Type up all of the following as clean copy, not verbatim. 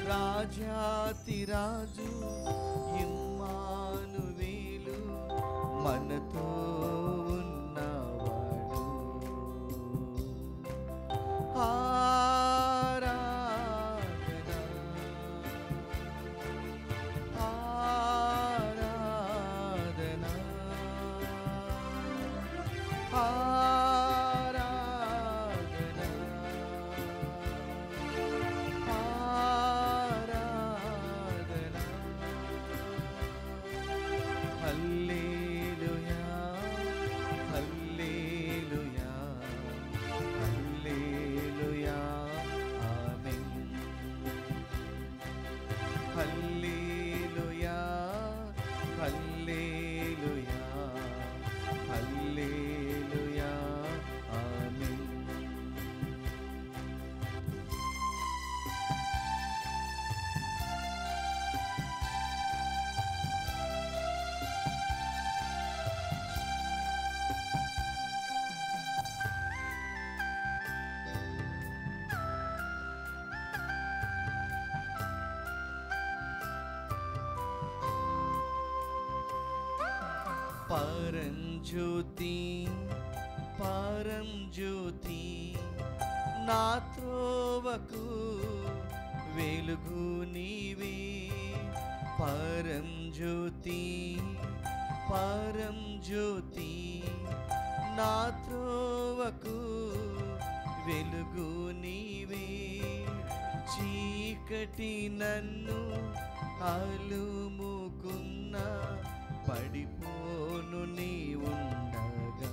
రాజాతిరాజు ఇమ్మానువేలు మనతో ఉన్నవాడు. ఆరాధన ఆరాధన ఆరాధన ఆరాధన. హల్లెలూయా హల్లెలూయా హల్లెలూయా ఆమేన్. హల్లెలూయా హల్లెలూయా హల్లెలూయా ఆమేన్. పరంజ్యోతి పరంజ్యోతి నా త్రోవకు వెలుగు నీవే. పరంజ్యోతి పరంజ్యోతి నా త్రోవకు వెలుగు నీవే. చీకటి నన్ను అలుముకున్న పడిపోను నీ ఉండగా.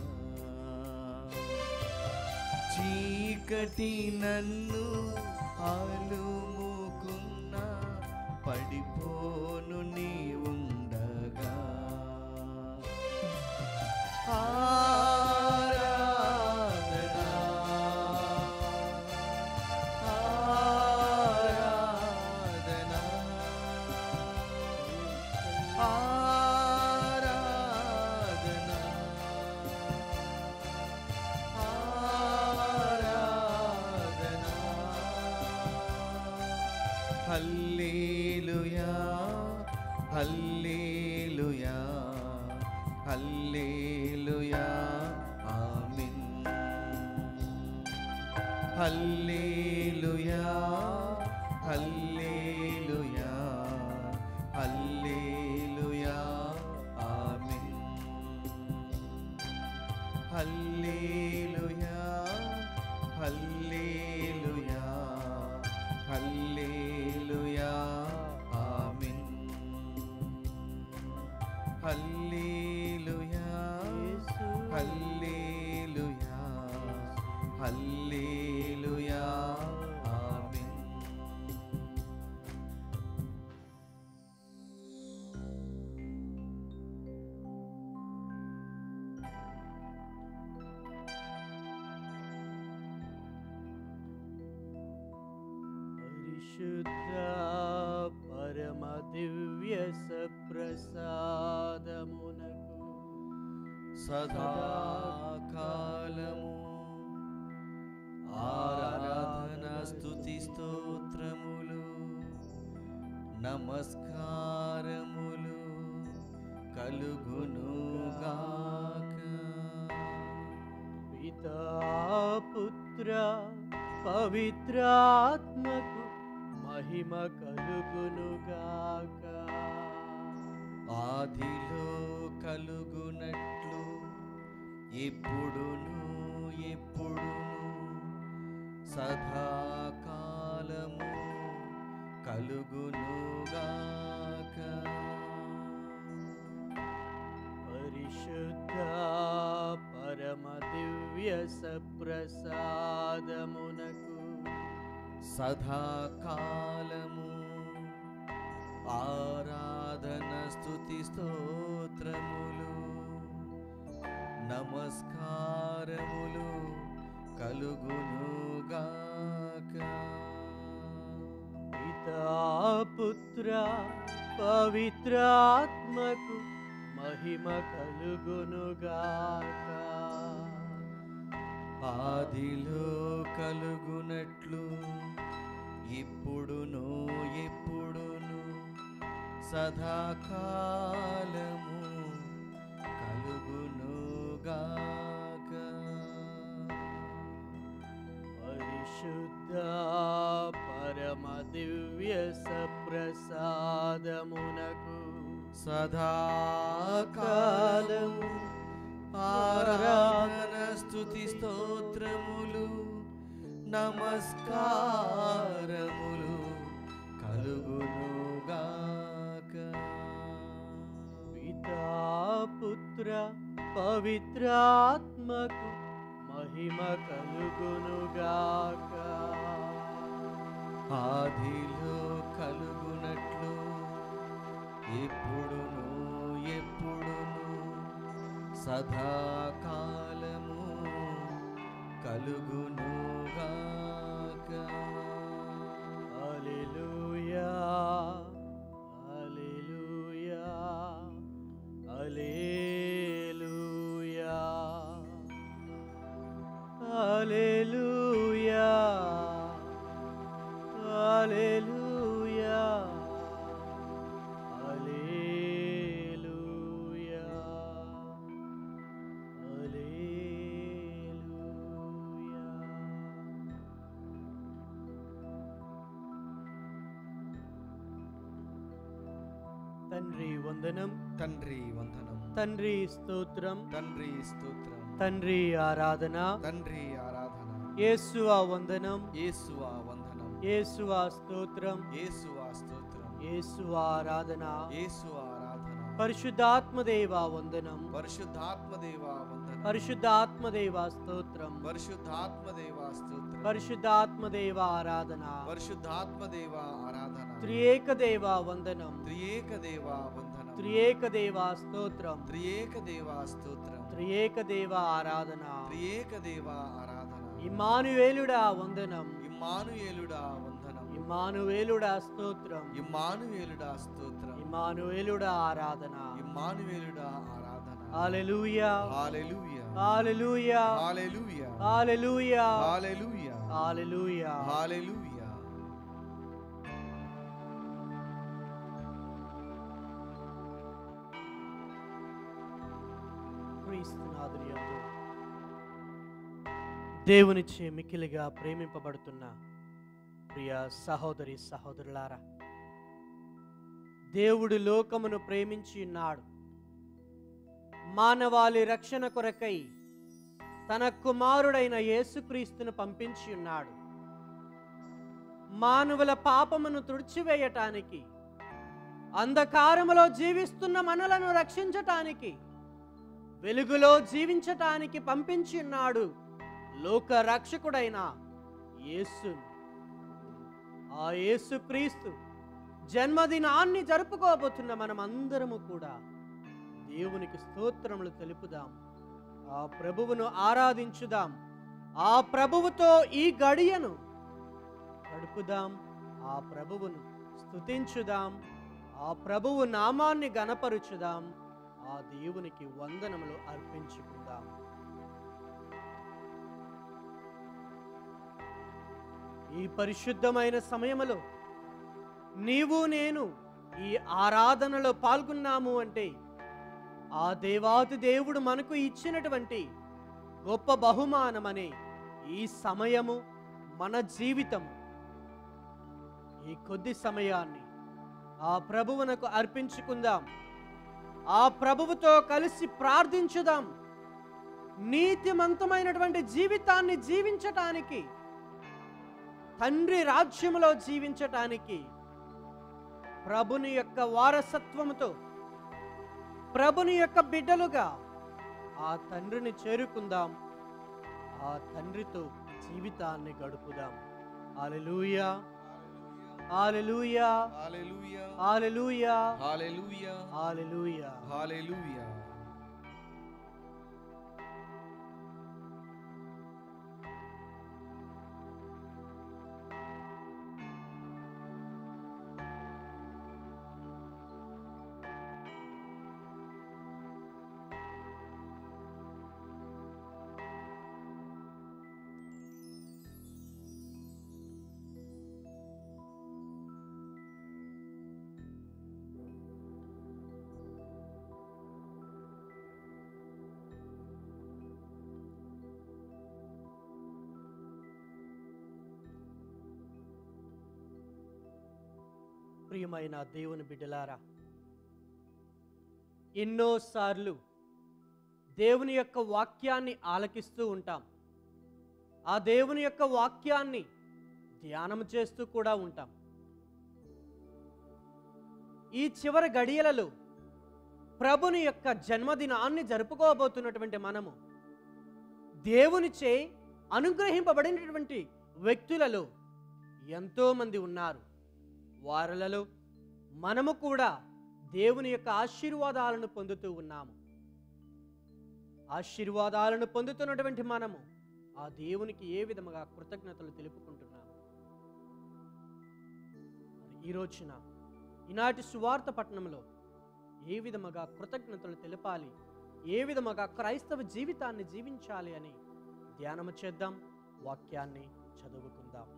చీకటి నన్ను అలుముకున్న పడిపోను నీ ఉండగా. ఆరాధన ఆరాధన ఆరాధన ఆరాధన. హల్లెలూయా హల్లెలూయా హల్లెలూయా ఆమేన్. హల్లెలూయా హల్లెలూయా హల్లెలూయా ఆమేన్. హల్లెలూయా హల్లెలూయా హల్లెలూయా ఆమేన్. హల్లెలూయా హల్లెలూయా హల్లెలూయా ఆమేన్. పరిశుద్ధ పరమ దివ్య సప్రసాదమునకు సదాకాలము ఆరాధన స్తుతి స్తోత్రములు నమస్కారములు కలుగునుగాక. పితా పుత్ర పవిత్రాత్మకు మహిమ కలుగునుగాక. ఆదిలో కలుగునట్లు ఎప్పుడును ఎప్పుడును సదాకాలము కలుగునుగాక. పరిశుద్ధ పరమ దివ్య సప్రసాదమునకు సదాకాలము ఆరాధన స్తుతి స్తోత్రములు నమస్కారములు కలుగునుగాక. పితా పుత్ర పవిత్రాత్మకు మహిమ కలుగునుగాక. ఆదిలో కలుగునట్లు ఇప్పుడును ఎప్పుడును సదాకాలము కలుగునుగాక. పరిశుద్ధ పరమ దివ్య సప్రసాదమునకు సదాకాలము ఆరాధన స్తుతి స్తోత్రములు నమస్కారములు కలుగునుగాక. పితా పుత్ర పవిత్రాత్మకు మహిమ కలుగునుగాక. ఆదిలో కలుగునట్లు ఎప్పుడును ఎప్పుడును సదాకాలము కలుగునుగాక. హల్లెలూయా హల్లెలూయా హల్లెలూయా హల్లెలూయా హల్లెలూయా హల్లెలూయా హల్లెలూయా. తండ్రి వందనం, తండ్రి వందనం, తండ్రి స్తోత్రం, తండ్రి స్తోత్రం, తండ్రి ఆరాధన, తండ్రి ఆరాధన, యేసువా వందనం, యేసువా వందనం, యేసువా స్తోత్రం, యేసువా స్తోత్రం, యేసువా ఆరాధన, యేసువా ఆరాధన, పరిశుద్ధాత్మదేవా వందనం, పరిశుద్ధాత్మదేవా వందనం, పరిశుద్ధాత్మదేవా స్తోత్రం, పరిశుద్ధాత్మదేవా స్తోత్రం, పరిశుద్ధాత్మదేవా ఆరాధన, పరిశుద్ధాత్మదేవా ఆరాధన, త్రియేకదేవా వందనం, త్రియేకదేవా వందనం, త్రియేకదేవా స్తోత్రం, త్రియేకదేవా స్తోత్రం, త్రియేకదేవా ఆరాధన, త్రియేకదేవా ఆరాధన, ఇమ్మానుయేలుడా వందనం, ఇమ్మానుయేలుడా వందనం, ఇమ్మానుయేలుడా స్తోత్రం, ఇమ్మానుయేలుడా స్తోత్రం, ఇమ్మానుయేలుడా ఆరాధన. ఇమ్మానుయేలుడా ఆరాధన. హల్లెలూయా హల్లెలూయా హల్లెలూయా హల్లెలూయా హల్లెలూయా హల్లెలూయా హల్లెలూయా. హల్లెలూయా. క్రీస్తునాథుని యందు దేవునిచే మిక్కిలిగా ప్రేమింపబడుతున్న ప్రియ సహోదరి సహోదరులారా, దేవుడు లోకమును ప్రేమించి ఉన్నాడు, మానవాళి రక్షణ కొరకై తన కుమారుడైన యేసుక్రీస్తును పంపించి ఉన్నాడు. మానవుల పాపమును తుడిచివేయటానికి, అంధకారములో జీవిస్తున్న మనలను రక్షించటానికి, వెలుగులో జీవించటానికి పంపించి ఉన్నాడు లోక రక్షకుడైన యేసును. ఆ యేసుక్రీస్తు జన్మదినాన్ని జరుపుకోబోతున్న మనమందరము కూడా దేవునికి స్తోత్రములు తెలుపుదాం, ఆ ప్రభువును ఆరాధించుదాం, ఆ ప్రభువుతో ఈ గడియను గడుపుదాం, ఆ ప్రభువును స్తుతించుదాం, ఆ ప్రభువు నామాన్ని గణపరుచుదాం, ఆ దేవునికి వందనములు అర్పించుకుందాం. ఈ పరిశుద్ధమైన సమయములో నీవు నేను ఈ ఆరాధనలో పాల్గొన్నాము అంటే ఆ దేవాతి దేవుడు మనకు ఇచ్చినటువంటి గొప్ప బహుమానమనే ఈ సమయము, మన జీవితము. ఈ కొద్ది సమయాన్ని ఆ ప్రభువునకు అర్పించుకుందాం, ఆ ప్రభువుతో కలిసి ప్రార్థించుదాం. నీతిమంతమైనటువంటి జీవితాన్ని జీవించటానికి, తండ్రి రాజ్యములో జీవించటానికి, ప్రభుని యొక్క వారసత్వముతో ప్రభుని యొక్క బిడ్డలుగా ఆ తండ్రిని చేరుకుందాం, ఆ తండ్రితో జీవితాన్ని గడుపుదాం. హల్లెలూయా హల్లెలూయా హల్లెలూయా హల్లెలూయా హల్లెలూయా హల్లెలూయా. హల్లెలూయా. ప్రియమైన దేవుని బిడ్డలారా, ఎన్నోసార్లు దేవుని యొక్క వాక్యాన్ని ఆలకిస్తూ ఉంటాం. ఆ దేవుని యొక్క వాక్యాన్ని ధ్యానం చేస్తూ కూడా ఉంటాం. ఈ చివరి గడియలలో ప్రభుని యొక్క జన్మదినాన్ని జరుపుకోబోతున్నటువంటి మనము దేవునిచే అనుగ్రహింపబడినటువంటి వ్యక్తులలో ఎంతోమంది ఉన్నారు. వారిలలో మనము కూడా దేవుని యొక్క ఆశీర్వాదాలను పొందుతూ ఉన్నాము. ఆశీర్వాదాలను పొందుతున్నటువంటి మనము ఆ దేవునికి ఏ విధముగా కృతజ్ఞతలు తెలుపుకుంటున్నాము? ఈ రోజున ఈనాటి సువార్త పట్టణంలో ఏ విధముగా కృతజ్ఞతలు తెలపాలి, ఏ విధముగా క్రైస్తవ జీవితాన్ని జీవించాలి అని ధ్యానము చేద్దాం. వాక్యాన్ని చదువుకుందాం.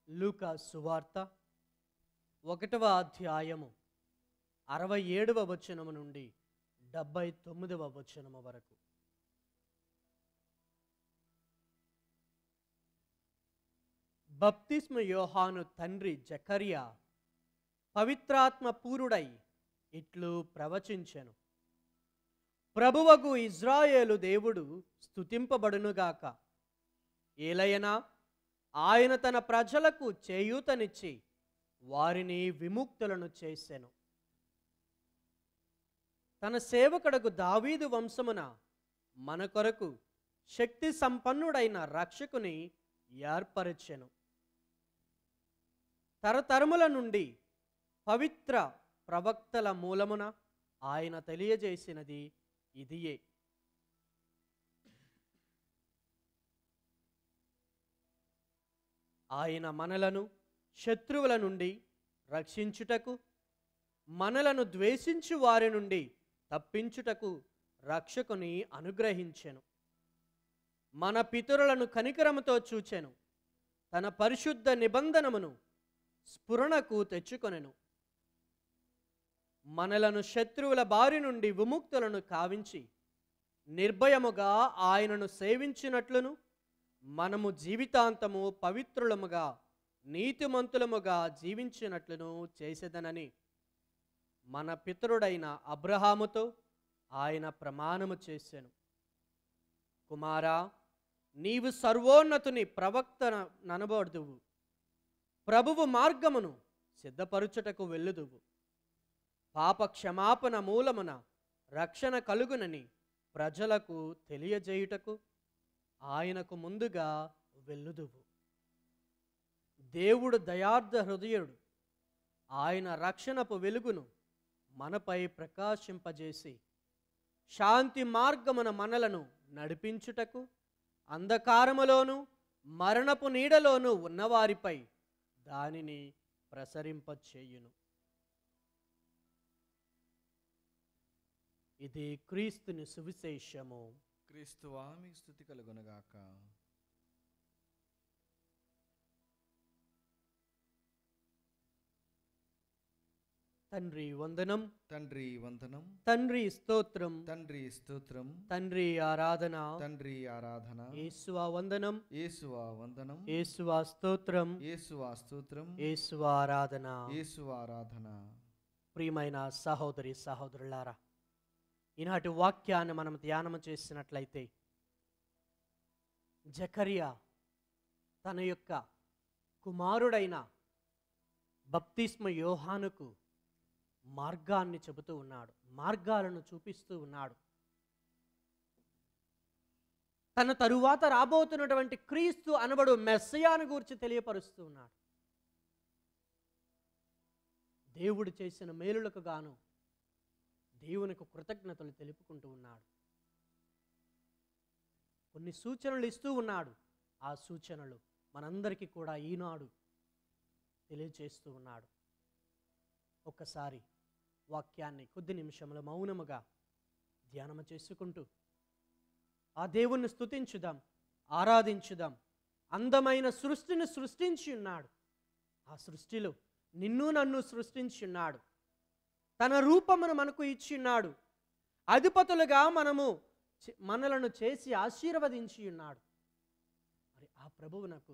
లూకా సువార్త 1వ అధ్యాయము 67వ వచనము నుండి 79వ వచనము వరకు. బప్తిస్మ యోహాను తండ్రి జకర్యా పవిత్రాత్మ పూరుడై ఇట్లు ప్రవచించెను. ప్రభువగు ఇజ్రాయేలు దేవుడు స్తుతింపబడునుగాక. ఏలయనా ఆయన తన ప్రజలకు చేయూతనిచ్చి వారిని విముక్తులను చేసెను. తన సేవకుడకు దావీదు వంశమున మన కొరకు శక్తి సంపన్నుడైన రక్షకుని ఏర్పరచెను. తరతరముల నుండి పవిత్ర ప్రవక్తల మూలమున ఆయన తెలియజేసినది ఇదియే. ఆయన మనలను శత్రువుల నుండి రక్షించుటకు, మనలను ద్వేషించు వారి నుండి తప్పించుటకు రక్షకుని అనుగ్రహించెను. మన పితరులను కనికరముతో చూచెను. తన పరిశుద్ధ నిబంధనమును స్ఫురణకు తెచ్చుకొనెను. మనలను శత్రువుల బారి నుండి విముక్తులను కావించి నిర్భయముగా ఆయనను సేవించినట్లును మనము జీవితాంతము పవిత్రులముగా నీతిమంతులముగా జీవించినట్లును చేసేదనని మన పితరుడైన అబ్రహాముతో ఆయన ప్రమాణము చేసెను. కుమారా, నీవు సర్వోన్నతుని ప్రవక్త ననబడుదువు. ప్రభువు మార్గమును సిద్ధపరుచుటకు వెళ్ళుదువు. పాప క్షమాపణ మూలమున రక్షణ కలుగునని ప్రజలకు తెలియజేయుటకు ఆయనకు ముందుగా వెళ్ళుదువు. దేవుడు దయార్థ హృదయుడు. ఆయన రక్షణపు వెలుగును మనపై ప్రకాశింపజేసి శాంతి మార్గమున మనలను నడిపించుటకు అంధకారములోను మరణపు నీడలోను ఉన్నవారిపై దానిని ప్రసరింపచేయును. ఇది క్రీస్తుని సువిశేషము. క్రీస్తువా మీకు స్తుతి కలుగునుగాక. తండ్రి వందనం, తండ్రి వందనం, తండ్రి స్తోత్రం, తండ్రి స్తోత్రం, తండ్రి ఆరాధన, తండ్రి ఆరాధన. యేసువా వందనం, యేసువా వందనం, యేసువా స్తోత్రం, యేసువా స్తోత్రం, యేసువా ఆరాధన. యేసువా ఆరాధన. ప్రియమైన సహోదరి సహోదరులారా, ఈనాటి వాక్యాన్ని మనం ధ్యానం చేసినట్లయితే జకర్యా తన యొక్క కుమారుడైన బప్తిస్మ యోహానుకు మార్గాన్ని చెబుతూ ఉన్నాడు, మార్గాలను చూపిస్తూ ఉన్నాడు. తన తరువాత రాబోతున్నటువంటి క్రీస్తు అనబడు మెస్సయాను గురించి తెలియపరుస్తూ ఉన్నాడు. దేవుడు చేసిన మేలులకు గాను దేవునికి కృతజ్ఞతలు తెలుపుకుంటూ ఉన్నాడు. కొన్ని సూచనలు ఇస్తూ ఉన్నాడు. ఆ సూచనలు మనందరికీ కూడా ఈనాడు తెలియజేస్తూ ఉన్నాడు. ఒక్కసారి వాక్యాన్ని కొద్ది నిమిషముల మౌనముగా ధ్యానము చేసుకుంటూ ఆ దేవుణ్ణి స్తుతించుదాం, ఆరాధించుదాం. అందమైన సృష్టిని సృష్టించి ఉన్నాడు. ఆ సృష్టిలో నిన్ను నన్ను సృష్టించి ఉన్నాడు. తన రూపమును మనకు ఇచ్చి ఉన్నాడు. అధిపతులుగా మనలను చేసి ఆశీర్వదించి ఉన్నాడు. మరి ఆ ప్రభువునకు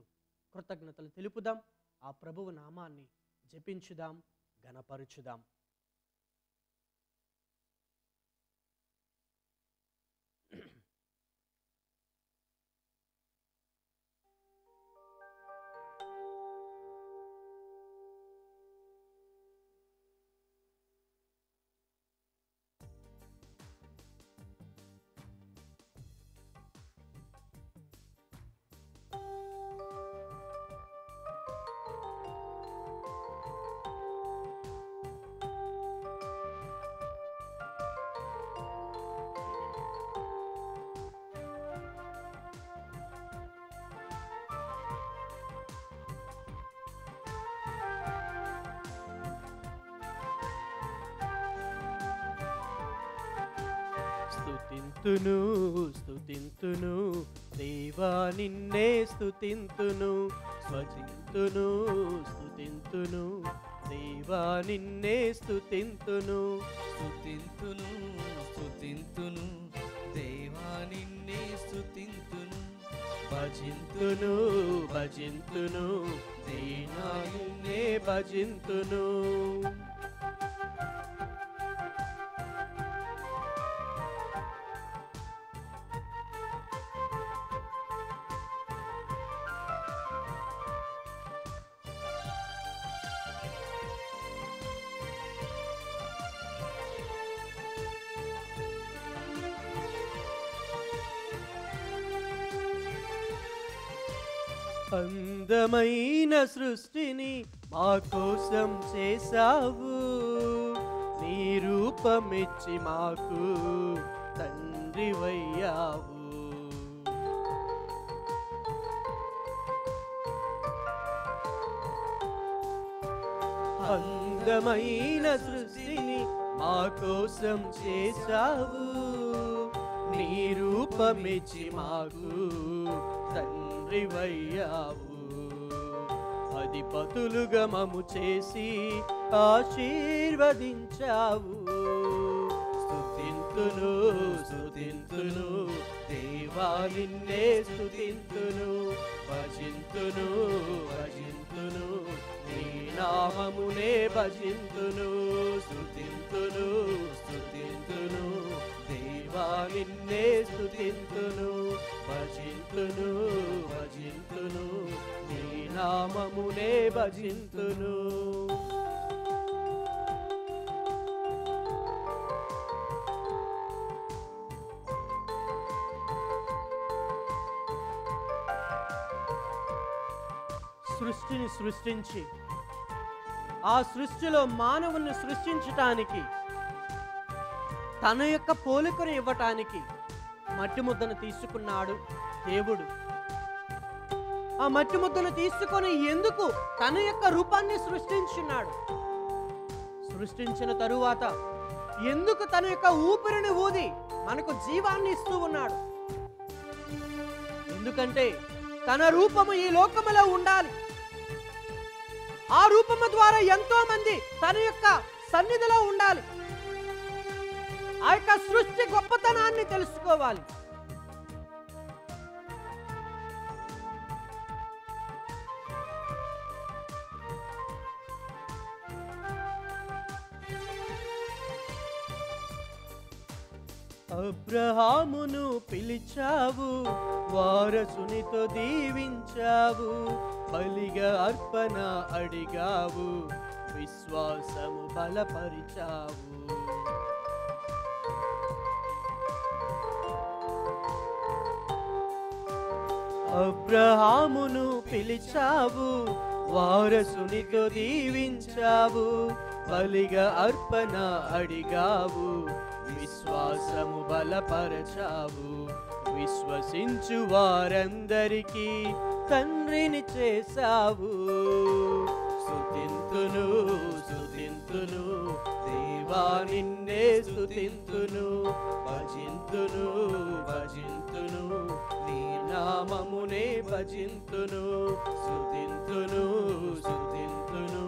కృతజ్ఞతలు తెలుపుదాం. ఆ ప్రభువు నామాన్ని జపించుదాం, ఘనపరచుదాం. స్తుతింతును స్తుతింతును దేవా నిన్నే స్తుతింతును, స్వచింతును స్తుతింతును దేవా నిన్నే స్తుతింతును. స్తుతింతును స్తుతింతును దేవా నిన్నే స్తుతింతును, భజింతును భజింతును దేవా నిన్నే భజింతును. అందమైన సృష్టిని మా కోసం చేశావు, నీ రూపమిచ్చి మాకు తండ్రివయ్యావు. అందమైన సృష్టిని మా కోసం చేశావు, నీ రూపమిచ్చి మాకు తండ్రివయ్యావు. అధిపతులుగా మము చేసి ఆశీర్వదించావు. స్తుతింతును స్తుతింతును దేవా నిన్నే స్తుతింతును, భజింతును భజింతును నీ నామమునే భజింతును. స్తుతింతును స్తుతింతును దేవా నిన్నే స్తుతింతును, భజింతును భజింతును నీ నామమునే భజింతును. సృష్టిని సృష్టించి ఆ సృష్టిలో మానవుని సృష్టించటానికి, తన యొక్క పోలికను ఇవ్వటానికి మట్టి ముద్దను తీసుకున్నాడు దేవుడు. ఆ మట్టి ముద్దను తీసుకొని ఎందుకు తన యొక్క రూపాన్ని సృష్టించున్నాడు? సృష్టించిన తరువాత ఎందుకు తన యొక్క ఊపిరిని ఊది మనకు జీవాన్ని ఇస్తూ ఉన్నాడు? ఎందుకంటే తన రూపము ఈ లోకములో ఉండాలి. ఆ రూపము ద్వారా ఎంతో మంది తన యొక్క సన్నిధిలో ఉండాలి. ఆ యొక్క సృష్టి గొప్పతనాన్ని తెలుసుకోవాలి. అబ్రహామును పిలిచావు, వారసునితో దీవించావు, బలిగా అర్పణ అడిగావు, విశ్వాసము బలపరిచావు. అబ్రహామును పిలిచావు, వారసునితో దీవించావు, బలిగా అర్పణ అడిగావు, విశ్వాసము బలపరచావు. విశ్వసించు వారందరికీ తండ్రిని చేశావు. స్తుతింతును స్తుతింతును దేవా నిన్నే స్తుతింతును, భజింతును భజింతును నీ నామమునే భజింతును. స్తుతింతును స్తుతింతును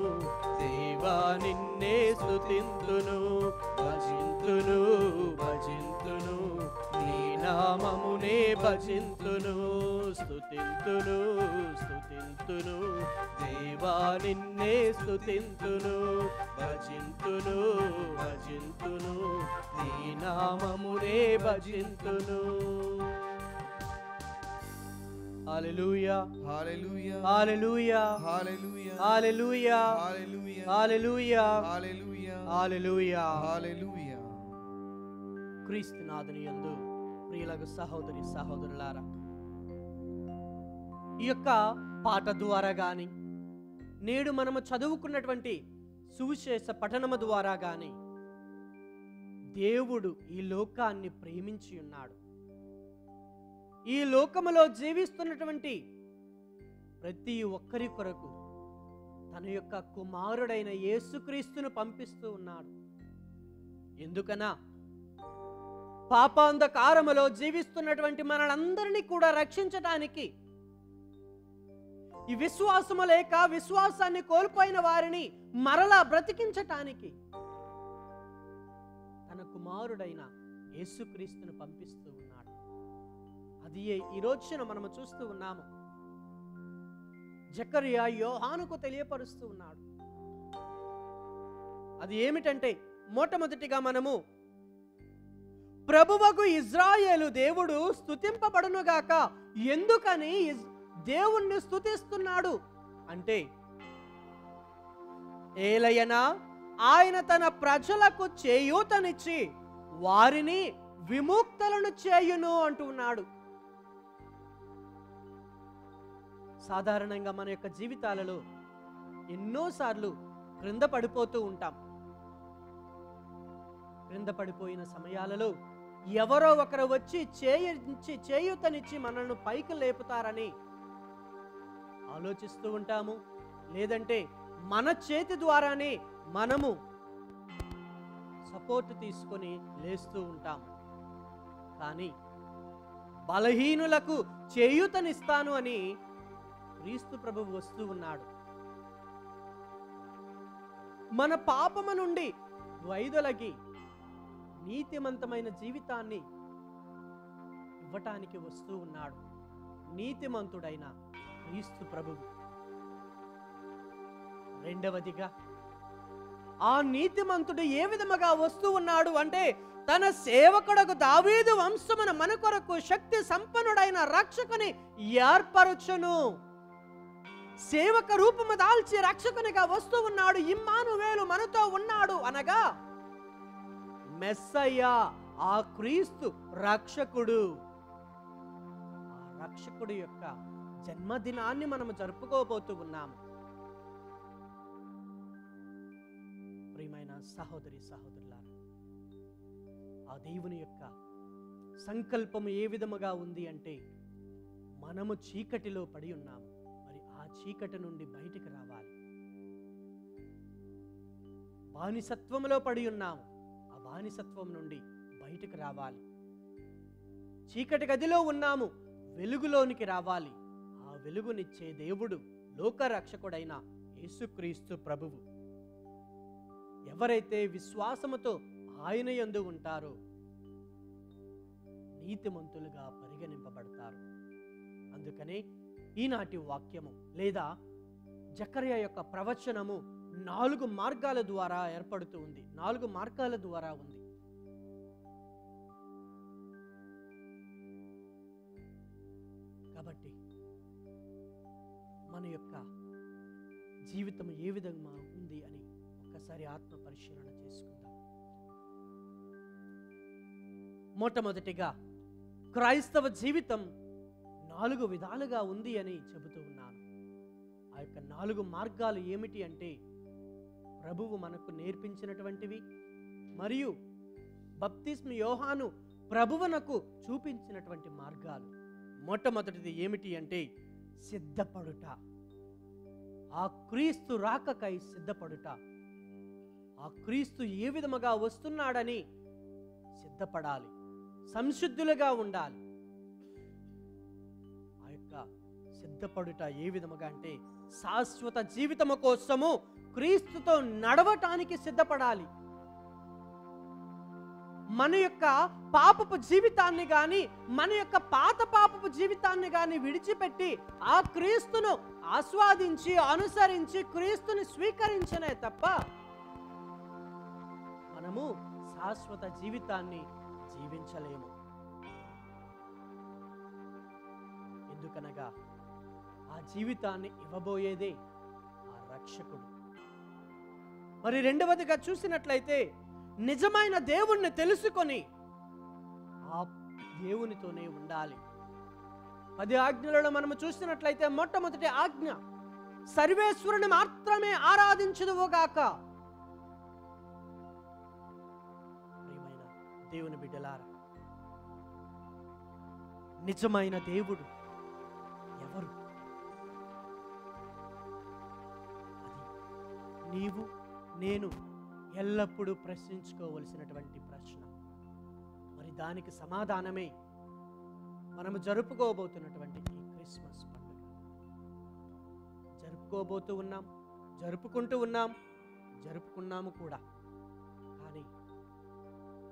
దేవా దేవా నిన్నే స్తుతింతును భజింతును భజింతును నీ నామమునే భజింతును స్తుతింతును స్తుతింతును దేవా నిన్నే స్తుతింతును భజింతును భజింతును నీ నామమునే భజింతును. హల్లెలూయా హల్లెలూయా హల్లెలూయా హల్లెలూయా హల్లెలూయా హల్లెలూయా హల్లెలూయా హల్లెలూయా హల్లెలూయా. హల్లెలూయా. క్రీస్తునాథుని యందు ప్రియులకు సహోదరి సహోదరులారా, ఈ యొక్క పాట ద్వారా గాని నేడు మనము చదువుకున్నటువంటి సువిశేష పఠనము ద్వారా గాని దేవుడు ఈ లోకాన్ని ప్రేమించి ఉన్నాడు. ఈ లోకములో జీవిస్తున్నటువంటి ప్రతి ఒక్కరి కొరకు తన యొక్క కుమారుడైన యేసుక్రీస్తును పంపిస్తూ ఉన్నాడు. ఎందుకనా పాపాంధకారములో జీవిస్తున్నటువంటి మనలందరినీ కూడా రక్షించడానికి, ఈ విశ్వాసము లేక విశ్వాసాన్ని కోల్పోయిన వారిని మరలా బ్రతికించటానికి తన కుమారుడైన యేసుక్రీస్తును పంపిస్తూ ఉన్నాడు. అది ఈ రోజున మనము చూస్తూ ఉన్నాము. జకరియా యోహానుకు తెలియపరుస్తూ ఉన్నాడు. అది ఏమిటంటే, మొట్టమొదటిగా మనము ప్రభువగు ఇజ్రాయేలు దేవుడు స్తుతింపబడునుగాక, ఎందుకని దేవుణ్ణి స్తుతిస్తున్నాడు అంటే, ఏలయనా ఆయన తన ప్రజలకు చేయూతనిచ్చి వారిని విముక్తులను చేయును అంటున్నాడు. సాధారణంగా మన యొక్క జీవితాలలో ఎన్నోసార్లు క్రింద పడిపోతూ ఉంటాం. క్రింద పడిపోయిన సమయాలలో ఎవరో ఒకరు వచ్చి చేయూతనిచ్చి మనల్ని పైకి లేపుతారని ఆలోచిస్తూ ఉంటాము. లేదంటే మన చేతి ద్వారానే మనము సపోర్ట్ తీసుకొని లేస్తూ ఉంటాము. కానీ బలహీనులకు చేయూతనిస్తాను అని క్రీస్తు ప్రభువు వస్తూ ఉన్నాడు. మన పాపము నుండి వైదొలగి నీతిమంతమైన జీవితాన్ని ఇవ్వటానికి వస్తూ ఉన్నాడు నీతిమంతుడైన క్రీస్తు ప్రభువు. రెండవదిగా, ఆ నీతిమంతుడు ఏ విధముగా వస్తూ ఉన్నాడు అంటే, తన సేవకుడకు దావీదు వంశమున మన కొరకు శక్తి సంపన్నుడైన రక్షకుని ఏర్పరచును. సేవక రూపము దాల్చి రక్షకునిగా వస్తూ ఉన్నాడు. ఇమ్మానువేలు మనతో ఉన్నాడు అనగా మెస్సయ్య, ఆ క్రీస్తు రక్షకుడు. ఆ రక్షకుడు యొక్క జన్మదినాన్ని మనము జరుపుకోబోతూ ఉన్నాము. ప్రియమైన సహోదరి సహోదరులారా, ఆ దేవుని యొక్క సంకల్పము ఏ విధముగా ఉంది అంటే, మనము చీకటిలో పడి ఉన్నాము. మరి ఆ చీకటి నుండి బయటికి రావాలి. బానిసత్వములో పడి ఉన్నాము. ఆ బానిసత్వం నుండి బయటికి రావాలి. చీకటి గదిలో ఉన్నాము, వెలుగులోనికి రావాలి. ఆ వెలుగునిచ్చే దేవుడు లోకరక్షకుడైన యేసుక్రీస్తు ప్రభువు. ఎవరైతే విశ్వాసముతో ఆయన యందు ఉంటారో నీతిమంతులుగా పరిగణింపబడతారు. అందుకనే ఈనాటి వాక్యము లేదా జకర్యా యొక్క ప్రవచనము 4 మార్గాల ద్వారా ఏర్పడుతూ ఉంది. 4 మార్గాల ద్వారా ఉంది. కాబట్టి మన యొక్క జీవితం ఏ విధంగా ఉంది అని ఒక్కసారి ఆత్మ పరిశీలన చేసుకుందాం. మొట్టమొదటిగా, క్రైస్తవ జీవితం 4 విధాలుగా ఉంది అని చెబుతూ ఉన్నాను. ఆ యొక్క 4 మార్గాలు ఏమిటి అంటే, ప్రభువు మనకు నేర్పించినటువంటివి మరియు బప్తిస్మ యోహాను ప్రభువునకు చూపించినటువంటి మార్గాలు. మొట్టమొదటిది ఏమిటి అంటే సిద్ధపడుట. ఆ క్రీస్తు రాకకై సిద్ధపడుట. ఆ క్రీస్తు ఏ విధముగా వస్తున్నాడని సిద్ధపడాలి, సంశుద్ధులుగా ఉండాలి. ఆ యొక్క సిద్ధపడుట ఏ విధముగా అంటే శాశ్వత జీవితము కోసము క్రీస్తుతో నడవటానికి సిద్ధపడాలి. మన యొక్క పాపపు జీవితాన్ని గాని, మన యొక్క పాత పాపపు జీవితాన్ని గాని విడిచిపెట్టి ఆ క్రీస్తును ఆస్వాదించి అనుసరించి క్రీస్తుని స్వీకరించనే తప్ప మనము శాశ్వత జీవితాన్ని జీవించలేము. ఎందుకనగా ఆ జీవితాన్ని ఇవ్వబోయేదే ఆ రక్షకుడు. మరి రెండవదిగా చూసినట్లయితే నిజమైన దేవుణ్ణి తెలుసుకొని ఆ దేవునితోనే ఉండాలి. 10 ఆజ్ఞలలో మనము చూసినట్లయితే మొట్టమొదటి ఆజ్ఞ, సర్వేశ్వరుని మాత్రమే ఆరాధించుదువుగాక. ప్రియమైన దేవుని బిడ్డలారా, నిజమైన దేవుడు ఎవరు? అది నీవు నేను ఎల్లప్పుడూ ప్రశ్నించుకోవలసినటువంటి ప్రశ్న. మరి దానికి సమాధానమే మనము జరుపుకోబోతున్నటువంటి ఈ క్రిస్మస్ పండుగ. జరుపుకున్నాము కూడా. కానీ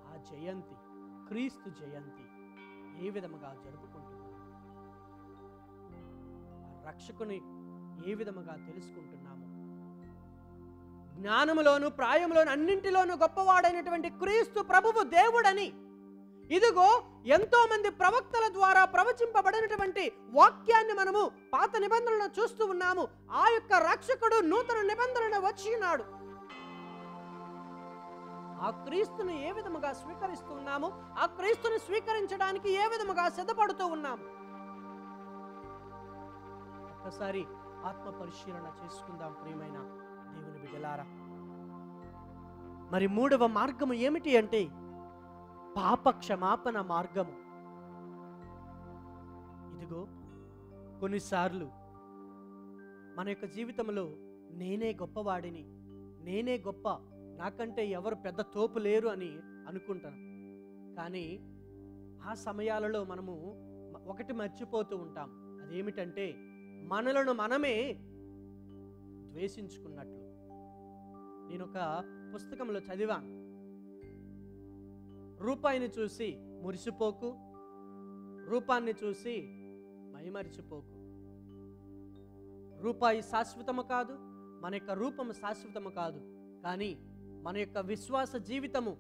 ఆ జయంతి, క్రీస్తు జయంతి ఏ విధముగా జరుపుకుంటున్నాము? ఆ రక్షకుని ఏ విధముగా తెలుసుకుంటున్నాము? జ్ఞానములోను ప్రాయములోను అన్నింటిలోనూ గొప్పవాడైనటువంటి క్రీస్తు ప్రభువు దేవుడని, ఇదిగో ఎంతో మంది ప్రవక్తల ద్వారా ప్రవచింపబడినటువంటి వాక్యాన్ని మనము పాత నిబంధనలో చూస్తూ ఉన్నాము. ఆ యొక్క రక్షకుడు నూతన నిబంధనలో వచ్చినాడు. ఆ క్రీస్తుని ఏ విధముగా స్వీకరిస్తూ ఉన్నాము? ఆ క్రీస్తుని స్వీకరించడానికి ఏ విధముగా సిద్ధపడుతూ ఉన్నాము? ఒక్కసారి ఆత్మ పరిశీలన చేసుకుందాం ప్రియమైన దేవుని బిడ్డలారా. మరి 3వ మార్గము ఏమిటి అంటే పాప క్షమాపణ మార్గము. ఇదిగో కొన్నిసార్లు మన యొక్క జీవితంలో నేనే గొప్పవాడిని, నేనే గొప్ప, నాకంటే ఎవరు పెద్ద తోపు లేరు అని అనుకుంటాను. కానీ ఆ సమయాలలో మనము ఒకటి మర్చిపోతూ ఉంటాం. అదేమిటంటే మనలను మనమే ద్వేషించుకున్నట్లు. నేను ఒక పుస్తకంలో చదివాను, రూపాయిని చూసి మురిసిపోకు, రూపాన్ని చూసి మైమరిచిపోకు. రూపాయి శాశ్వతము కాదు, మన యొక్క రూపము శాశ్వతము కాదు, కానీ మన యొక్క విశ్వాస జీవితము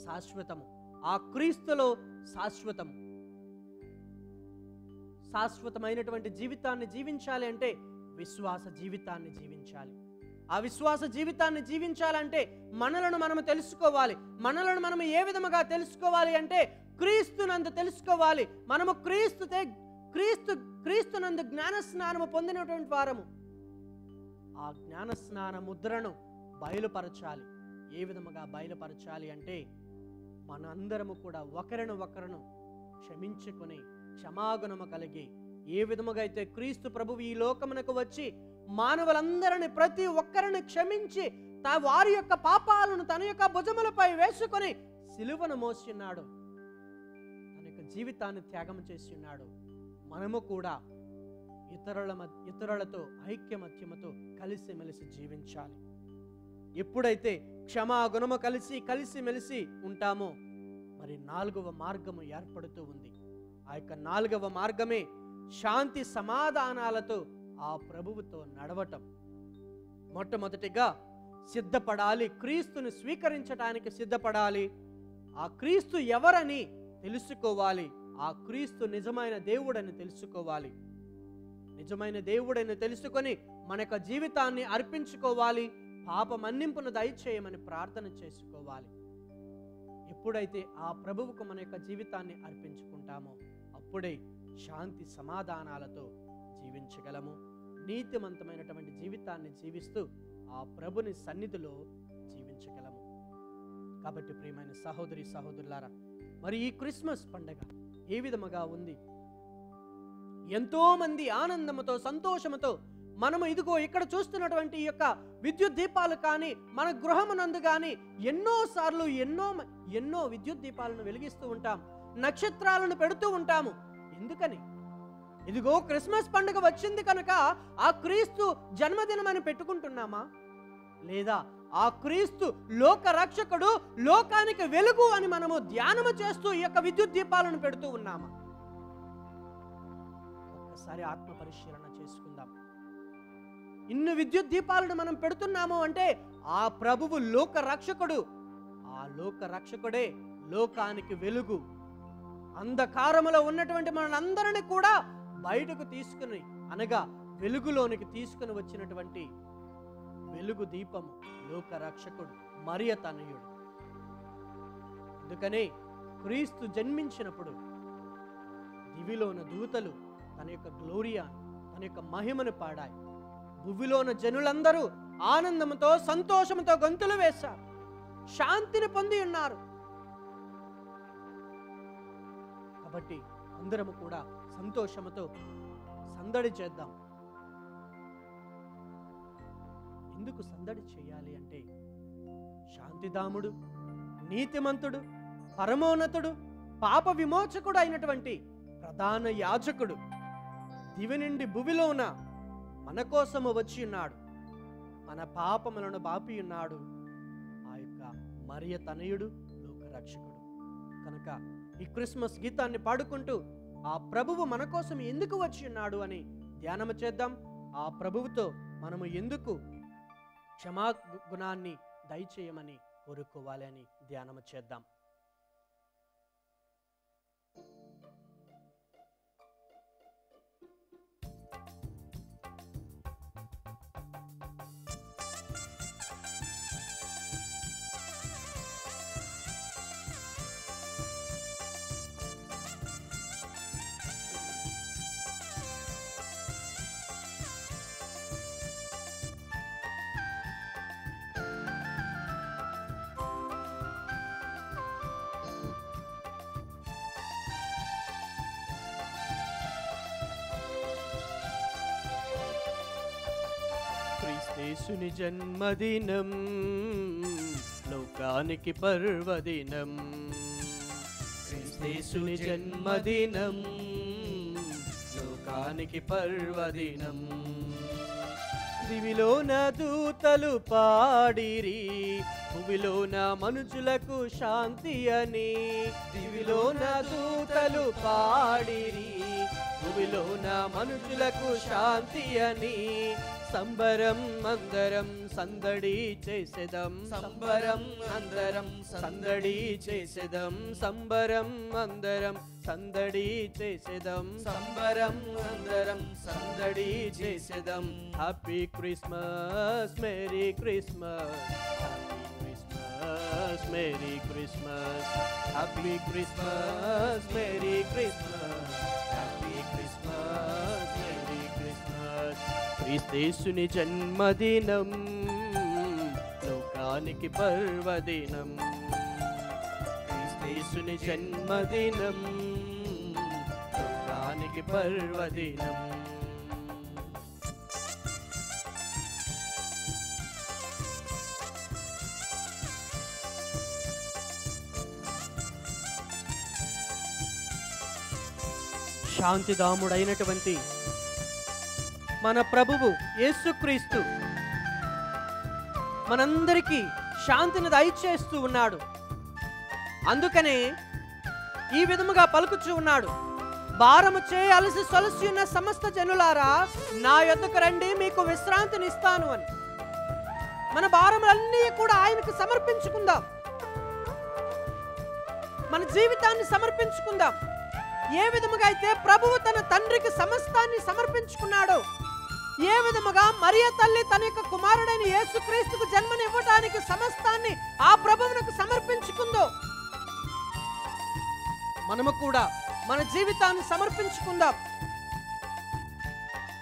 శాశ్వతము. ఆ క్రీస్తులో శాశ్వతము. శాశ్వతమైనటువంటి జీవితాన్ని జీవించాలి అంటే విశ్వాస జీవితాన్ని జీవించాలి. ఆ విశ్వాస జీవితాన్ని జీవించాలంటే మనలను మనము తెలుసుకోవాలి. మనలను మనము ఏ విధముగా తెలుసుకోవాలి అంటే క్రీస్తునందు తెలుసుకోవాలి. మనము క్రీస్తునందు జ్ఞాన స్నానము పొందినటువంటి వారము. ఆ జ్ఞాన స్నాన ముద్రను బయలుపరచాలి. ఏ విధముగా బయలుపరచాలి అంటే మనందరము కూడా ఒకరిను క్షమించుకొని క్షమాగుణము కలిగి, ఏ విధముగా అయితే క్రీస్తు ప్రభువు ఈ లోకమునకు వచ్చి మానవులందరిని ప్రతి ఒక్కరిని క్షమించి వారి యొక్క పాపాలను తన యొక్క భుజములపై వేసుకొని సిలువను మోస్తున్నాడు, తన యొక్క జీవితాన్ని త్యాగం చేసి ఉన్నాడు. మనము కూడా ఇతరులతో ఐక్యమత్యముతో కలిసిమెలిసి జీవించాలి. ఎప్పుడైతే క్షమాగుణము కలిసిమెలిసి ఉంటామో మరి 4వ మార్గము ఏర్పడుతూ ఉంది. ఆ యొక్క 4వ మార్గమే శాంతి సమాధానాలతో ఆ ప్రభువుతో నడవటం. మొట్టమొదటిగా సిద్ధపడాలి, క్రీస్తుని స్వీకరించడానికి సిద్ధపడాలి. ఆ క్రీస్తు ఎవరని తెలుసుకోవాలి. ఆ క్రీస్తు నిజమైన దేవుడని తెలుసుకోవాలి. నిజమైన దేవుడని తెలుసుకొని మన యొక్క జీవితాన్ని అర్పించుకోవాలి. పాప మన్నింపును దయచేయమని ప్రార్థన చేసుకోవాలి. ఎప్పుడైతే ఆ ప్రభువుకు మన యొక్క జీవితాన్ని అర్పించుకుంటామో అప్పుడే శాంతి సమాధానాలతో జీవించగలము. నీతిమంతమైనటువంటి జీవితాన్ని జీవిస్తూ ఆ ప్రభుని సన్నిధిలో జీవించగలము. కాబట్టి ప్రియమైన సహోదరి సహోదరులారా, మరి ఈ క్రిస్మస్ పండుగ ఏ విధముగా ఉంది? ఎంతో మంది ఆనందముతో సంతోషముతో మనము ఇదిగో ఇక్కడ చూస్తున్నటువంటి ఈ యొక్క విద్యుత్ దీపాలు కానీ మన గృహమునందు కానీ ఎన్నోసార్లు ఎన్నో విద్యుత్ దీపాలను వెలిగిస్తూ ఉంటాం, నక్షత్రాలను పెడుతూ ఉంటాము. ఎందుకని? ఇదిగో క్రిస్మస్ పండుగ వచ్చింది కనుక ఆ క్రీస్తు జన్మదినం అని పెట్టుకుంటున్నామా? లేదా ఆ క్రీస్తు లోక రక్షకుడు, లోకానికి వెలుగు అని మనము ధ్యానము చేస్తూ ఈ యొక్క విద్యుత్ దీపాలను పెడుతూ ఉన్నామా? ఒక్కసారి ఆత్మ పరిశీలన చేసుకుందాం. ఇన్ని విద్యుత్ దీపాలను మనం పెడుతున్నాము అంటే ఆ ప్రభువు లోక రక్షకుడు. ఆ లోక రక్షకుడే లోకానికి వెలుగు. అంధకారములో ఉన్నటువంటి మనందరినీ కూడా బయటకు తీసుకుని, అనగా వెలుగులోనికి తీసుకుని వచ్చినటువంటి వెలుగు దీపము లోక రక్షకుడు, మరియ తనయుడు. అందుకనే క్రీస్తు జన్మించినప్పుడు దివిలోన దూతలు తన యొక్క గ్లోరియా, తన యొక్క మహిమను పాడాయి. భువిలోన జనులందరూ ఆనందంతో సంతోషంతో గొంతులు వేశారు, శాంతిని పొంది ఉన్నారు. కాబట్టి అందరము కూడా సంతోషముతో సందడి చేద్దాం. ఎందుకు సందడి చేయాలి అంటే శాంతిధాముడు, నీతిమంతుడు, పరమోన్నతుడు, పాప విమోచకుడు అయినటువంటి ప్రధాన యాజకుడు దివి నుండి భువిలోన మన కోసము వచ్చి ఉన్నాడు. మన పాపములను బాపి ఉన్నాడు ఆ యొక్క మరియ తనయుడు, లోక రక్షకుడు. కనుక ఈ క్రిస్మస్ గీతాన్ని పాడుకుంటూ ఆ ప్రభువు మన కోసం ఎందుకు వచ్చి ఉన్నాడు అని ధ్యానము చేద్దాం. ఆ ప్రభువుతో మనము ఎందుకు క్షమాగుణాన్ని దయచేయమని కోరుకోవాలి అని ధ్యానము చేద్దాం. క్రీస్తుని జన్మదినం లోకానికి పర్వదినం. క్రీస్తుని జన్మదినం లోకానికి పర్వదినం. దివిలోన దూతలు పాడిరి, భువిలోన మనుషులకు శాంతి అని. దివిలోన దూతలు పాడిరి, భువిలోన మనుషులకు శాంతి అని. సంబరం అందరం సందడి చేసేదం, సంబరం అందరం సందడి చేసేదం, సంబరం అందరం సందడి చేసేదం, సంబరం అందరం సందడి చేసేదం. Happy Christmas, merry Christmas, happy Christmas, merry Christmas, happy Christmas, merry Christmas, happy Christmas, merry Christmas. క్రీస్తుని జన్మదినం లోకానికి పర్వదినం. క్రీస్తుని జన్మదినం లోకానికి పర్వదినం. శాంతిధాముడైనటువంటి మన ప్రభువు యేసుక్రీస్తు మనందరికీ శాంతిని దయచేస్తూ ఉన్నాడు. అందుకనే ఈ విధముగా పలుకుచూ ఉన్నాడు, భారము చే అలసి సొలసి ఉన్న సమస్త జనులారా నా యొద్దకు రండి, మీకు విశ్రాంతినిస్తాను అని. మన భారములన్నీ కూడా ఆయనకు సమర్పించుకుందాం, మన జీవితాన్ని సమర్పించుకుందాం. ఏ విధముగా అయితే ప్రభువు తన తండ్రికి సమస్తాన్ని సమర్పించుకున్నాడో, ఏ విధముగా మరియ తల్లి తన యొక్క కుమారుడైన యేసుక్రీస్తుకు జన్మనివ్వడానికి సమస్తాన్ని ఆ ప్రభువునకు సమర్పించుకుందో, మనము కూడా మన జీవితాన్ని సమర్పించుకుందాం.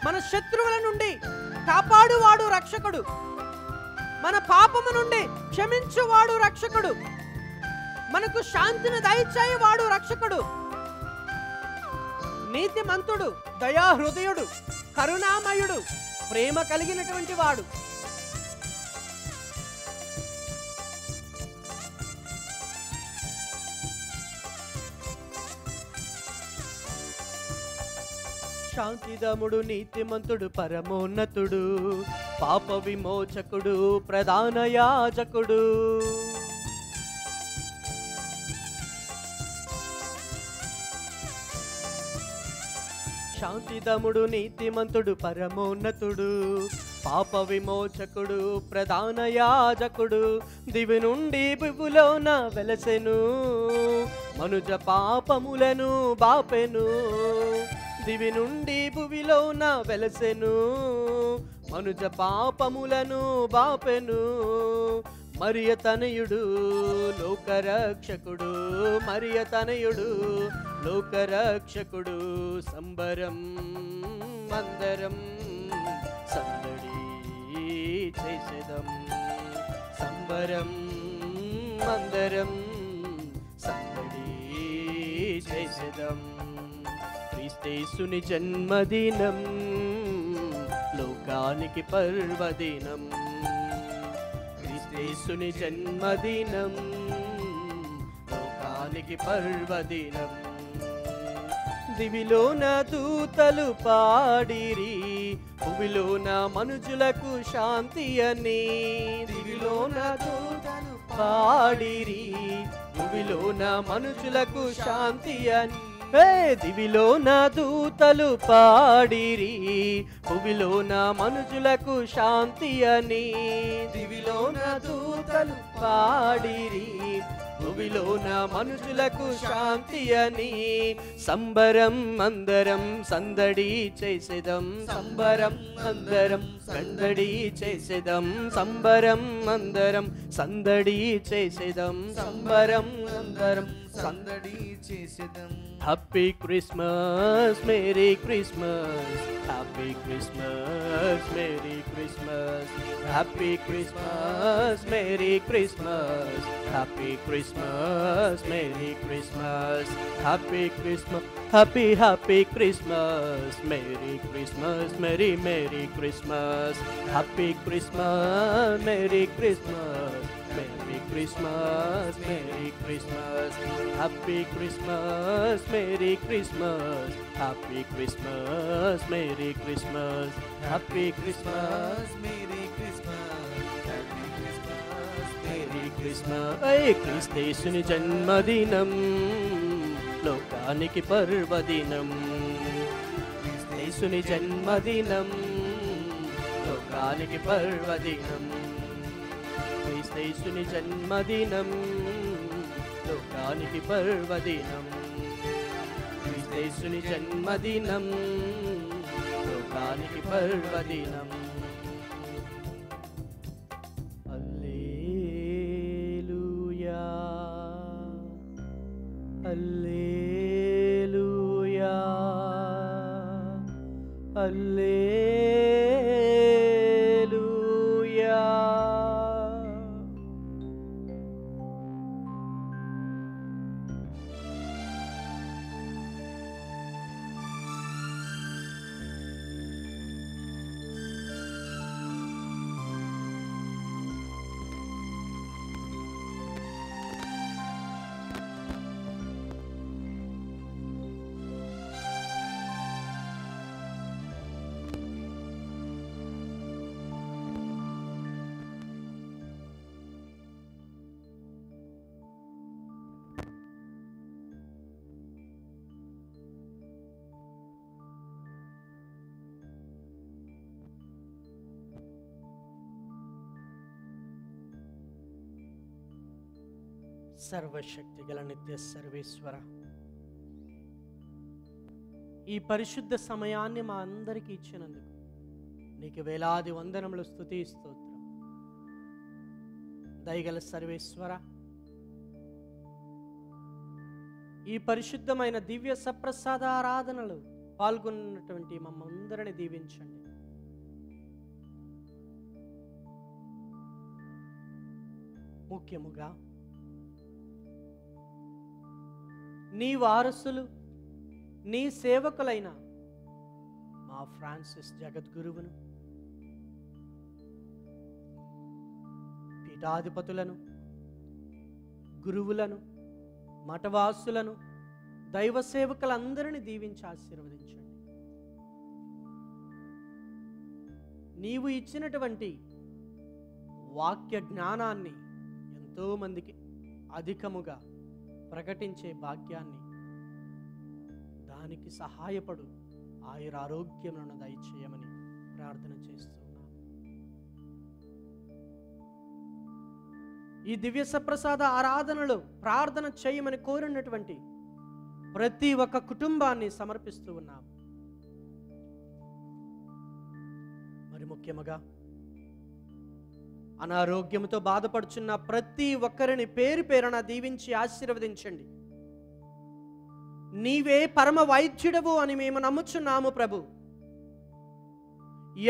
మన శత్రువుల నుండి కాపాడువాడు రక్షకుడు, మన పాపము నుండి క్షమించువాడు రక్షకుడు, మనకు శాంతిని దయచేయవాడు రక్షకుడు, నీతిమంతుడు, దయాహృదయుడు, కరుణామయుడు, ప్రేమ కలిగినటువంటి వాడు. శాంతిదముడు నీతిమంతుడు పరమోన్నతుడు పాప విమోచకుడు ప్రధాన యాజకుడు. శాంతిదముడు నీతిమంతుడు పరమోన్నతుడు పాప విమోచకుడు ప్రధాన యాజకుడు. దివి నుండి భువిలోన వెలసెను మనుజ పాపములను బాపెను. దివి నుండి భువిలోన వెలసెను మనుజ పాపములను బాపెను. మరియ తనయుడు లోకరక్షకుడు, మరియ తనయుడు లోకరక్షకుడు. సంబరం అందరం సందడి చేసేదం, సంబరం అందరం సందడి చేసేదం. క్రీస్తేసుని జన్మదినం లోకానికి పర్వదినం. క్రీస్తేసుని జన్మదినం లోకానికి పర్వదినం. దివిలోన దూతలు పాడిరి భువిలోన మనుజులకు శాంతి అని. దివిలోన దూతలు పాడిరి భువిలోన మనుజులకు శాంతి అని. దివిలోన దూతలు పాడిరి భువిలోన మనుజులకు శాంతి అని. దివిలోన దూతలు పాడిరి భువిలోన మనుషులకు శాంతి అని. సంబరం అందరం సందడి చేసేదం, సంబరం అందరం సందడి చేసేదం, సంబరం అందరం సందడి చేసేదం, సంబరం అందరం సందడి చేసేదం. Happy Christmas merry Christmas, happy Christmas merry Christmas, happy Christmas merry Christmas, happy Christmas merry Christmas, happy Christmas happy happy Christmas merry Christmas merry merry Christmas, happy Christmas merry Christmas merry Christmas merry Christmas, happy Christmas merry Christmas, happy Christmas merry Christmas, happy Christmas merry Christmas, happy Christmas merry Christmas. క్రీస్తేసుని జన్మదినం లోకానికి పర్వదినం. క్రీస్తేసుని జన్మదినం లోకానికి పర్వదినం. క్రీస్తేసుని జన్మదినం లోకానికి పర్వదినం. క్రీస్తేసుని జన్మదినం లోకానికి పర్వదినం. హల్లెలూయా హల్లెలూయా హల్లెలూయా. సర్వశక్తి గల నిత్య సర్వేశ్వర, ఈ పరిశుద్ధ సమయాన్ని మా అందరికీ ఇచ్చినందుకు నీకు వేలాది వందనములు, స్తుతి, స్తోత్రం. దయగల సర్వేశ్వర, ఈ పరిశుద్ధమైన దివ్య సప్రసాద ఆరాధనలు పాల్గొన్నటువంటి మమ్మందరిని దీవించండి. ముఖ్యముగా నీ వారసులు, నీ సేవకులైన మా ఫ్రాన్సిస్ జగద్గురువును, పీఠాధిపతులను, గురువులను, మఠవాసులను, దైవ సేవకులందరినీ దీవించి ఆశీర్వదించండి. నీవు ఇచ్చినటువంటి వాక్య జ్ఞానాన్ని ఎంతోమందికి అధికముగా ప్రకటించే భాగ్యాన్ని, దానికి సహాయపడు ఆయురారోగ్యములను దయచేయమని ప్రార్థన చేస్తున్నాం. ఈ దివ్య సప్రసాద ఆరాధనలో ప్రార్థన చేయమని కోరినటువంటి ప్రతి ఒక్క కుటుంబాన్ని సమర్పిస్తూ ఉన్నాం. మరి ముఖ్యముగా అనారోగ్యంతో బాధపడుచున్న ప్రతి ఒక్కరిని పేరు పేరున దీవించి ఆశీర్వదించండి. నీవే పరమ వైద్యుడవు అని మేము నమ్ముచున్నాము ప్రభు.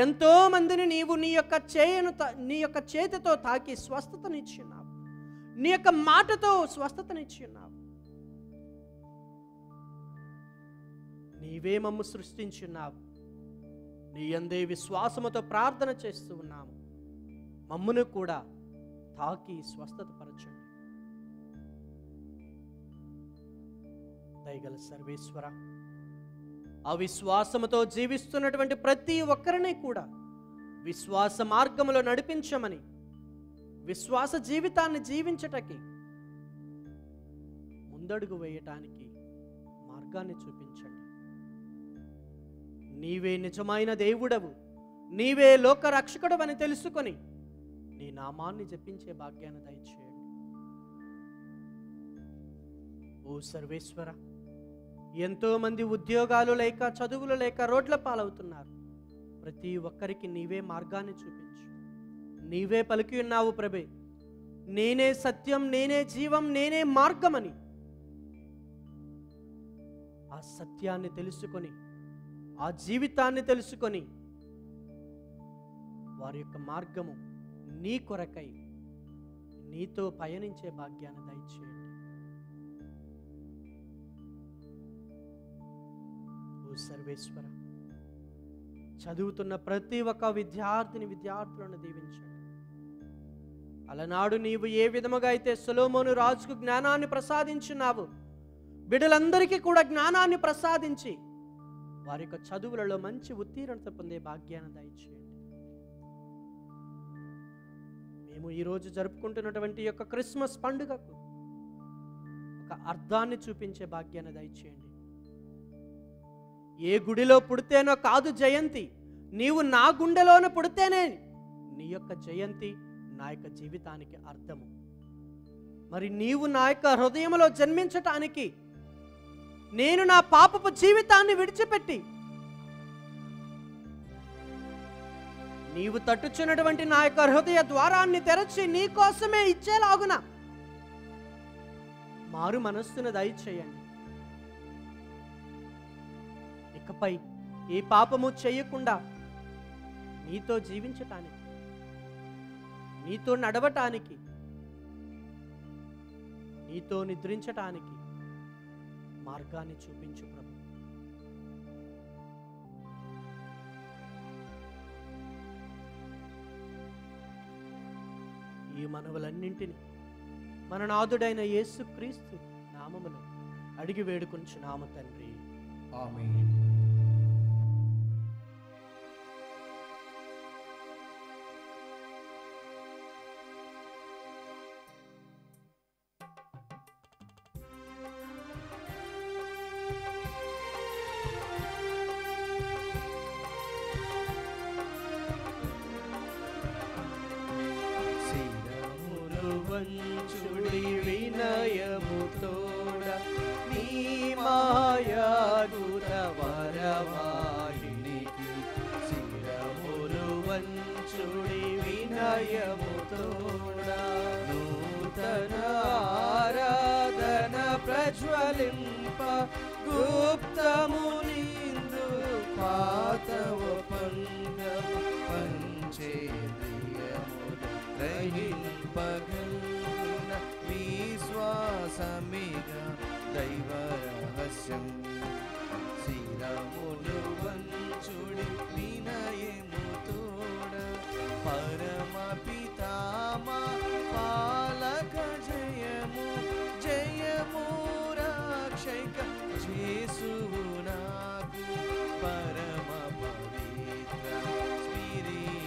ఎంతో మందిని నీవు నీ యొక్క చేతితో తాకి స్వస్థతనిచ్చున్నావు. నీ యొక్క మాటతో స్వస్థతనిచ్చున్నావు. నీవే మమ్ము సృష్టించున్నావు. నీ యందే విశ్వాసముతో ప్రార్థన చేస్తూ ఉన్నాము. మమ్మును కూడా తాకి స్వస్థత పరచండి. దయగల సర్వేశ్వర, అవిశ్వాసముతో జీవిస్తున్నటువంటి ప్రతి ఒక్కరిని కూడా విశ్వాస మార్గములో నడిపించమని, విశ్వాస జీవితాన్ని జీవించటానికి ముందడుగు వేయటానికి మార్గాన్ని చూపించండి. నీవే నిజమైన దేవుడవు, నీవే లోక రక్షకుడు అని తెలుసుకొని నీ నామాన్ని జపించే భాగ్యాన్ని దయచేయండి. ఓ సర్వేశ్వర, ఎంతో మంది ఉద్యోగాలు లేక, చదువులు లేక రోడ్ల పాలవుతున్నారు. ప్రతి ఒక్కరికి నీవే మార్గాన్ని చూపించు. నీవే పలికి ఉన్నావు ప్రభే, నేనే సత్యం, నేనే జీవం, నేనే మార్గమని. ఆ సత్యాన్ని తెలుసుకొని, ఆ జీవితాన్ని తెలుసుకొని వారి యొక్క మార్గము నీ కొరకై నీతో పయనించే భాగ్యాన్ని దయచేయండి. ఓ సర్వేశ్వర, చదువుతున్న ప్రతి ఒక్క విద్యార్థులను దీవించండి. అలనాడు నీవు ఏ విధముగా అయితే సొలొమోను రాజుకు జ్ఞానాన్ని ప్రసాదించున్నావు, బిడ్డలందరికీ కూడా జ్ఞానాన్ని ప్రసాదించి వారి యొక్క చదువులలో మంచి ఉత్తీర్ణత పొందే భాగ్యాన్ని దయచేయండి. మేము ఈరోజు జరుపుకుంటున్నటువంటి యొక్క క్రిస్మస్ పండుగకు ఒక అర్థాన్ని చూపించే భాగ్యాన్ని దయచేయండి. ఏ గుడిలో పుడితేనో కాదు జయంతి, నీవు నా గుండెలోనే పుడితేనే నీ యొక్క జయంతి, నా యొక్క జీవితానికి అర్థము. మరి నీవు నా యొక్క హృదయంలో జన్మించటానికి నేను నా పాపపు జీవితాన్ని విడిచిపెట్టి నీవు తట్టుచున్నటువంటి నా యొక్క హృదయ ద్వారాన్ని తెరచి నీ కోసమే ఇచ్చేలాగున మారు మనస్సును దయచేయండి. ఇకపై ఈ పాపము చేయకుండా నీతో జీవించటానికి, నీతో నడవటానికి, నీతో నిద్రించటానికి మార్గాన్ని చూపించు ప్రభు. ఈ మనవులన్నింటినీ మన నాథుడైన యేసుక్రీస్తు నామములో అడిగి వేడుకొంచున్నాము తండ్రి, ఆమేన్. వంచుడి వినయముతోడ నీ మాయాగుర వరవాహినికి, శిరములు వంచుడి వినయముతోడ నూతన ఆరాధన ప్రజ్వలింప, గుప్తము నిందు పాతవ పంగము పంచేంద్రియములు గ్రహింపగలిగిన విశ్వాసమిగ దైవ రహస్యం. శిరములు వంచుడి వినయముతోడ పరమ పితామా పాలక జయము, జయము రక్షక జేసువు నాకు పరమ పవిత్ర స్పిరిట్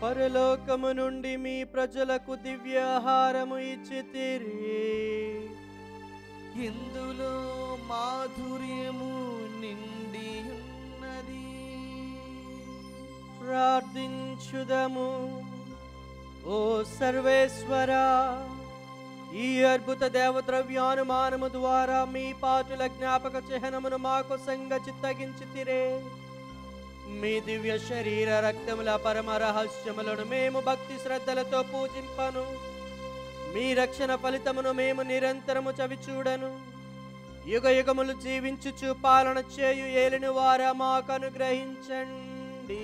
పరలోకము నుండి మీ ప్రజలకు దివ్యాహారము ఇచ్చితిరి. ఇందులో మాధుర్యము నిండి ఉన్నది. ప్రార్థించుదము. ఓ సర్వేశ్వరా, ఈ అద్భుత దేవద్రవ్యానుమానము ద్వారా మీ పాటుల జ్ఞాపక చిహ్నమును మాకు సంగచిత్తగించితిరే. మీ దివ్య శరీర రక్తముల పరమ రహస్యములను మేము భక్తి శ్రద్ధలతో పూజింపను. మీ రక్షణ ఫలితమును మేము నిరంతరము చవిచూడను. యుగ యుగములు జీవించుచు పాలన చేయు ఏలిన వారా మాకు అనుగ్రహించండి.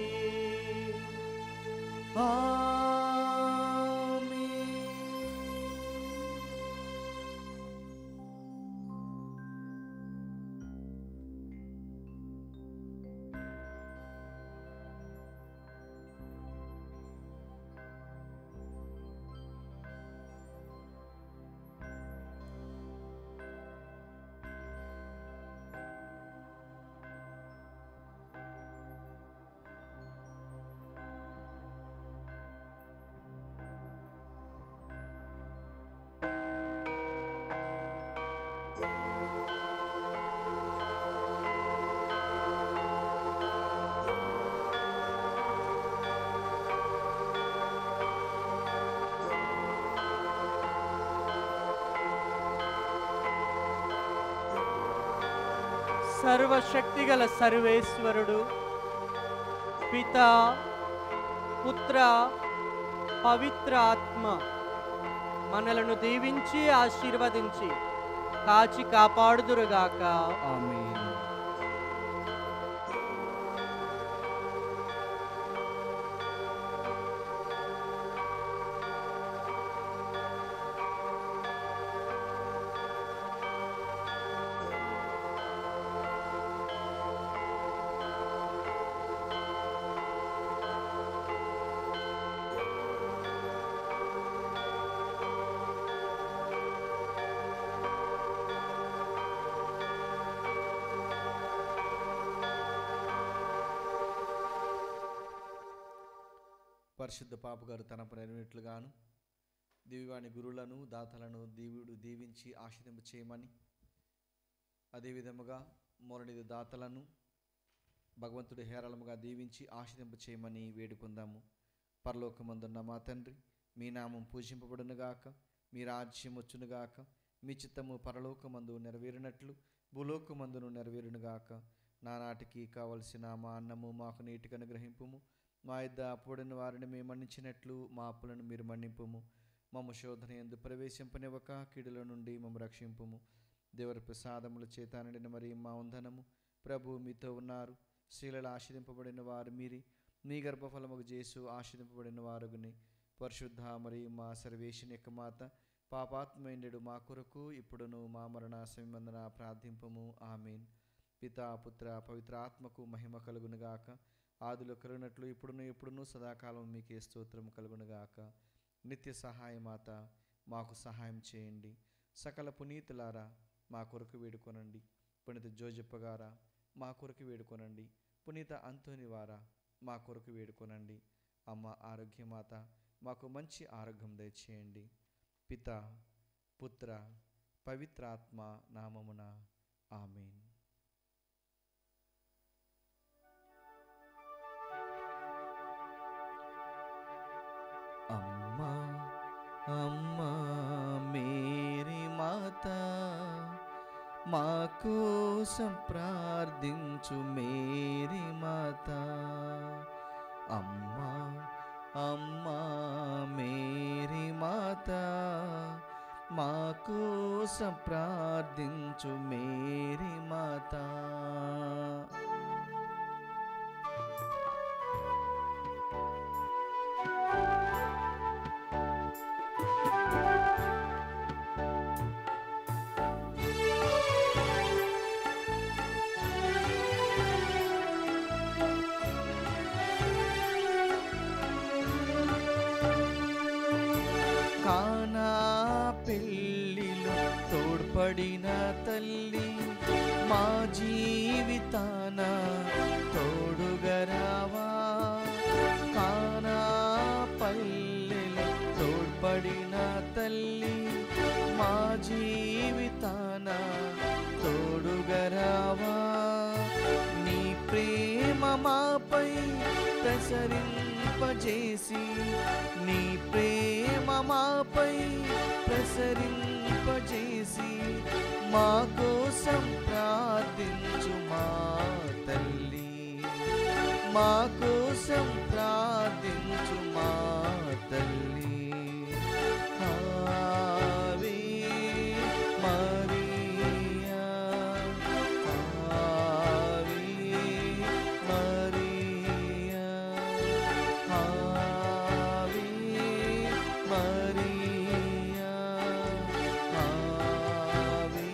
సర్వశక్తిగల సర్వేశ్వరుడు పితా, పుత్ర, పవిత్ర ఆత్మ మనలను దీవించి ఆశీర్వదించి కాచి కాపాడుదురుగాక. ఆమేన్. పరిశుద్ధ పాప గారు తన ప్రేరణట్లుగాను దివ్యవాణి గురువులను దాతలను దేవుడు దీవించి ఆశీర్వదింప చేయమని, అదేవిధముగా మొరనిది దాతలను భగవంతుడు హేరాళముగా దీవించి ఆశీర్వదింప చేయమని వేడుకుందాము. పరలోకమందున్న మా తండ్రి, మీ నామం పూజింపబడునుగాక, మీ రాజ్యం వచ్చునుగాక, మీ చిత్తము పరలోకమందు నెరవేరినట్లు భూలోకమందును నెరవేరునుగాక. నానాటికి కావలసిన మా అన్నము మాకు నీటికి అనుగ్రహింపుము. మా యొద్ద అప్పుడైన వారిని మేము మన్నించినట్లు మా అప్పులను మీరు మన్నింపుము. మమ్మ శోధన యందు ప్రవేశింపనివ్వక కీడుల నుండి మమ్మ రక్షింపుము. దేవుని ప్రసాదముల చేత నిండిన మరి మా వందనము. ప్రభు మీతో ఉన్నారు. స్త్రీలలో ఆశీర్వదింపబడిన వారు మీరి, మీ గర్భఫలముకు చేసు ఆశీర్వదింపబడిన వారుగుని. పరిశుద్ధ మరి మా సర్వేశ్వని యొక్క మాత, పాపాత్మైండు మా కొరకు ఇప్పుడును మా మరణ సమయమందున ప్రార్థింపము. ఆమేన్. పితా, పుత్ర, పవిత్ర ఆత్మకు మహిమ కలుగునుగాక. ఆదిలో కలిగినట్లు ఇప్పుడును ఎప్పుడును సదాకాలం మీకే స్తోత్రం కలుగునుగాక. నిత్య సహాయమాత మాకు సహాయం చేయండి. సకల పునీతులారా మా కొరకు వేడుకొనండి. పునీత జోజప్ప గారా మా కొరకు వేడుకొనండి. పునీత అంతోని వారా మా కొరకు వేడుకొనండి. అమ్మ ఆరోగ్యమాత మాకు మంచి ఆరోగ్యం దయచేయండి. పిత, పుత్ర, పవిత్రాత్మ నామమున ఆమేన్. అమ్మా అమ్మా మేరీ మాత, మా కోసం ప్రార్థించు మేరీ మాత. అమ్మా అమ్మా మేరీ మాత, మా కోసం ప్రార్థించు మేరీ మాత. కానా పెళ్ళిలో తోడ్పడిన తల్లి, మా జీవితాన తోడుగరావా. కానా జీవితాన తోడుగరావా, నీ ప్రేమ మాపై ప్రసరింపజేసి, నీ ప్రేమ మాపై ప్రసరింపజేసి, మా కోసం ప్రార్థించు మా తల్లి, మా కోసం ప్రార్థించు మా తల్లి. ఆవే మరియా, ఆవే మరియా, ఆవే మరియా, ఆవే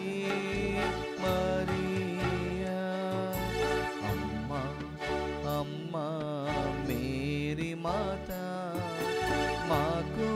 మరియా. అమ్మా అమ్మా మేరీ మాత, మాకు